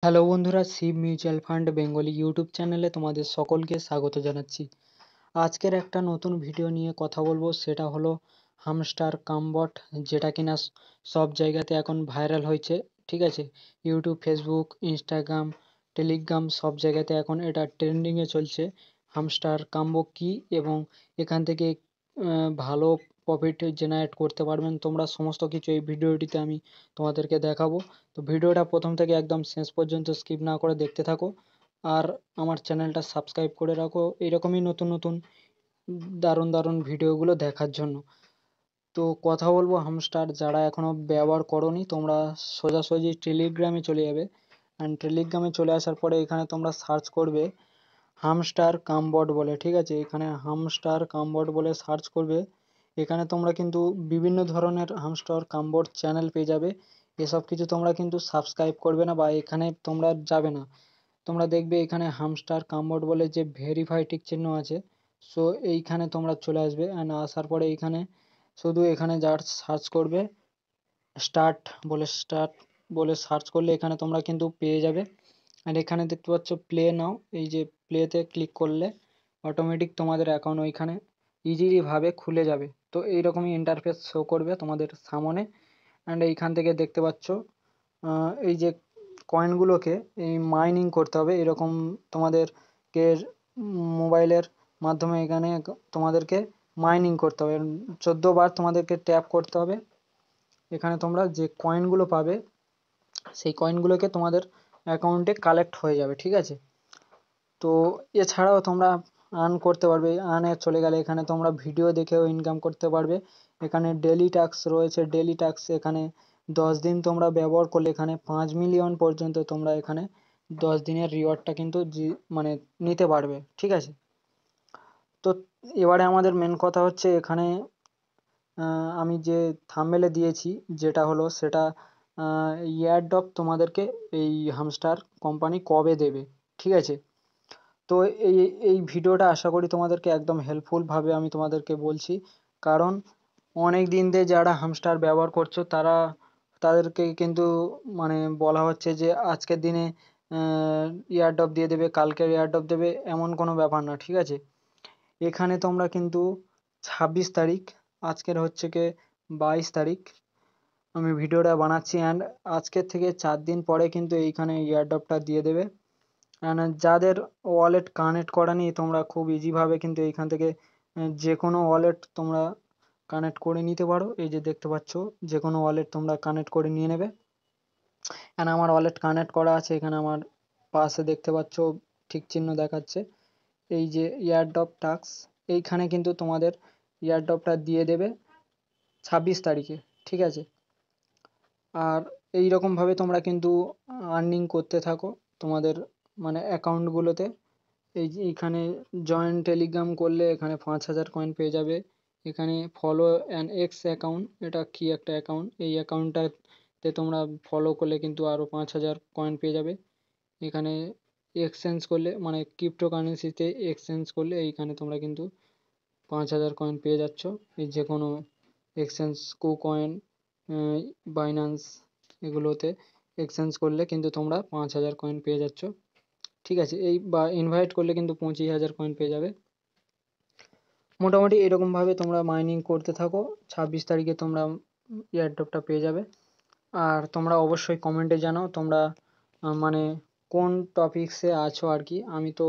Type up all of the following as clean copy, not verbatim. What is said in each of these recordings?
Hello বন্ধুরা, Shiv mutual fund Bengali YouTube চ্যানেলে তোমাদের সকলকে স্বাগত জানাচ্ছি। আজকের একটা নতুন ভিডিও নিয়ে কথা বলবো, সেটা হলো হামস্টার কামবট, যেটা কিনা সব জায়গাতে এখন ভাইরাল হয়েছে। ঠিক আছে, ইউটিউব, ফেসবুক, ইনস্টাগ্রাম, টেলিগ্রাম সব জায়গাতে এখন এটা ট্রেন্ডিংয়ে চলছে। হামস্টার কাম্বো কি এবং এখান থেকে ভালো প্রফিট জেনারেট করতে পারবেন তোমরা, সমস্ত কিছু এই ভিডিওটিতে আমি তোমাদেরকে দেখাবো। তো ভিডিওটা প্রথম থেকে একদম শেষ পর্যন্ত স্কিপ না করে দেখতে থাকো, আর আমার চ্যানেলটা সাবস্ক্রাইব করে রাখো এরকমই নতুন নতুন দারুণ দারুণ ভিডিওগুলো দেখার জন্য। তো কথা বলবো হামস্টার, যারা এখনও ব্যবহার করোনি তোমরা সোজাসুজি টেলিগ্রামে চলে যাবে। অ্যান্ড টেলিগ্রামে চলে আসার পরে এখানে তোমরা সার্চ করবে হামস্টার কামবট বলে। ঠিক আছে, এখানে হামস্টার কামবট বলে সার্চ করবে। এখানে তোমরা কিন্তু বিভিন্ন ধরনের হামস্টার কামবট চ্যানেল পেয়ে যাবে। এসব কিছু তোমরা কিন্তু সাবস্ক্রাইব করবে না বা এখানে তোমরা যাবে না। তোমরা দেখবে এখানে হামস্টার কামবট বলে যে ভেরিফাই টিক চিহ্ন আছে, সো এইখানে তোমরা চলে আসবে। অ্যান্ড আসার পরে এইখানে শুধু এখানে যার সার্চ করবে স্টার্ট বলে সার্চ করলে এখানে তোমরা কিন্তু পেয়ে যাবে। আর এখানে দেখতে পাচ্ছ প্লে নাও, এই যে প্লেতে ক্লিক করলে অটোমেটিক তোমাদের অ্যাকাউন্ট ওইখানে ইজিলি ভাবে খুলে যাবে। তো এইরকমই ইন্টারফেস শো করবে তোমাদের সামনে। অ্যান্ড এইখান থেকে দেখতে পাচ্ছ এই যে কয়েনগুলোকে এই মাইনিং করতে হবে, এরকম তোমাদেরকে মোবাইলের মাধ্যমে এখানে তোমাদেরকে মাইনিং করতে হবে। 14 বার তোমাদেরকে ট্যাপ করতে হবে। এখানে তোমরা যে কয়েনগুলো পাবে সেই কয়েনগুলোকে তোমাদের অ্যাকাউন্টে কালেক্ট হয়ে যাবে। ঠিক আছে, তো এছাড়াও তোমরা আর্ন করতে পারবে। আর্নে চলে গেলে এখানে তোমরা ভিডিও দেখেও ইনকাম করতে পারবে। এখানে ডেলি টাস্ক রয়েছে, ডেলি টাস্ক এখানে 10 দিন তোমরা ব্যবহার করলে এখানে 5 মিলিয়ন পর্যন্ত তোমরা এখানে 10 দিনের রিওয়ার্ডটা কিন্তু মানে নিতে পারবে। ঠিক আছে, তো এবারে আমাদের মেন কথা হচ্ছে এখানে আমি যে থাম্বনেলে দিয়েছি যেটা হলো সেটা এয়ারড্রপ তোমাদেরকে এই হামস্টার কোম্পানি কবে দেবে। ঠিক আছে, তো এই এই ভিডিওটা আশা করি তোমাদেরকে একদম হেল্পফুলভাবে আমি তোমাদেরকে বলছি, কারণ অনেক দিন দিয়ে যারা হামস্টার ব্যবহার করছো তাদেরকে কিন্তু মানে বলা হচ্ছে যে আজকের দিনে এয়ারড্রপ দিয়ে দেবে, কালকের এয়ারড্রপ দেবে, এমন কোনো ব্যাপার না। ঠিক আছে, এখানে তোমরা কিন্তু 26 তারিখ, আজকের হচ্ছে কি 22 তারিখ, আমি ভিডিওটা বানাচ্ছি। অ্যান্ড আজকের থেকে 4 দিন পরে কিন্তু এইখানে এয়ারড্রপটা দিয়ে দেবে। অ্যান্ড যাদের ওয়ালেট কানেক্ট করা নেই তোমরা খুব ইজিভাবে কিন্তু এইখান থেকে যে কোনো ওয়ালেট তোমরা কানেক্ট করে নিতে পারো। এই যে দেখতে পাচ্ছ যে কোনো ওয়ালেট তোমরা কানেক্ট করে নিয়ে নেবে। অ্যান্ড আমার ওয়ালেট কানেক্ট করা আছে, এখানে আমার পাশে দেখতে পাচ্ছ ঠিক চিহ্ন দেখাচ্ছে এই যে এয়ারড্রপ টাস্ক, এইখানে কিন্তু তোমাদের এয়ারড্রপটা দিয়ে দেবে 26 তারিখে। ঠিক আছে, আর এই রকমভাবে তোমরা কিন্তু আর্নিং করতে থাকো তোমাদের মানে অ্যাকাউন্টগুলোতে। এই যে এখানে জয়েন টেলিগ্রাম করলে এখানে 5,000 কয়েন পেয়ে যাবে। এখানে ফলো অ্যান এক্স অ্যাকাউন্ট, এটা কি একটা অ্যাকাউন্ট, এই অ্যাকাউন্টটাতে তোমরা ফলো করলে কিন্তু আরও 5,000 কয়েন পেয়ে যাবে। এখানে এক্সচেঞ্জ করলে মানে ক্রিপ্টোকারেন্সিতে এক্সচেঞ্জ করলে এইখানে তোমরা কিন্তু 5,000 কয়েন পেয়ে যাচ্ছ। এই যে কোনো এক্সচেঞ্জ কুকয়েন, বাইন্যান্স, এগুলোতে এক্সচেঞ্জ করলে কিন্তু তোমরা 5,000 কয়েন পেয়ে যাচ্ছ। ঠিক আছে, এই বা ইনভাইট করলে কিন্তু 25,000 কয়েন পেয়ে যাবে। মোটামুটি এরকমভাবে তোমরা মাইনিং করতে থাকো, 26 তারিখে তোমরা এয়ারড্রপটা পেয়ে যাবে। আর তোমরা অবশ্যই কমেন্টে জানাও তোমরা মানে কোন টপিকসে আছো আর কি। আমি তো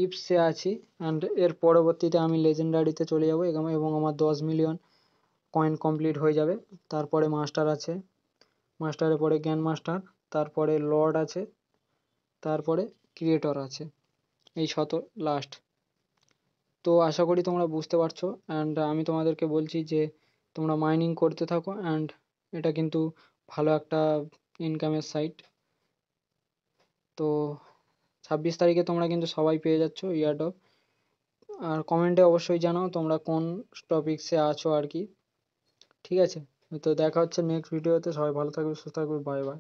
ইপসে আছি, অ্যান্ড এর পরবর্তীতে আমি লেজেন্ডারিতে চলে যাবো এবং আমার 10 মিলিয়ন কয়েন কমপ্লিট হয়ে যাবে। তারপরে মাস্টার আছে, মাস্টারের পরে গ্র্যান্ড মাস্টার, তারপরে লর্ড আছে, তারপরে ক্রিয়েটর আছে, এই লাস্ট। তো আশা করি তোমরা বুঝতে পারছো। অ্যান্ড আমি তোমাদেরকে বলছি যে তোমরা মাইনিং করতে থাকো, অ্যান্ড এটা কিন্তু ভালো একটা ইনকামের সাইট। তো 26 তারিখে তোমরা কিন্তু সবাই পেয়ে যাচ্ছ ইয়ারড্রপ। আর কমেন্টে অবশ্যই জানাও তোমরা কোন টপিকসে আছো আর কি। ঠিক আছে, তো দেখা হচ্ছে নেক্সট ভিডিওতে। সবাই ভালো থাকবে, সুস্থ থাকবে, বাই বাই।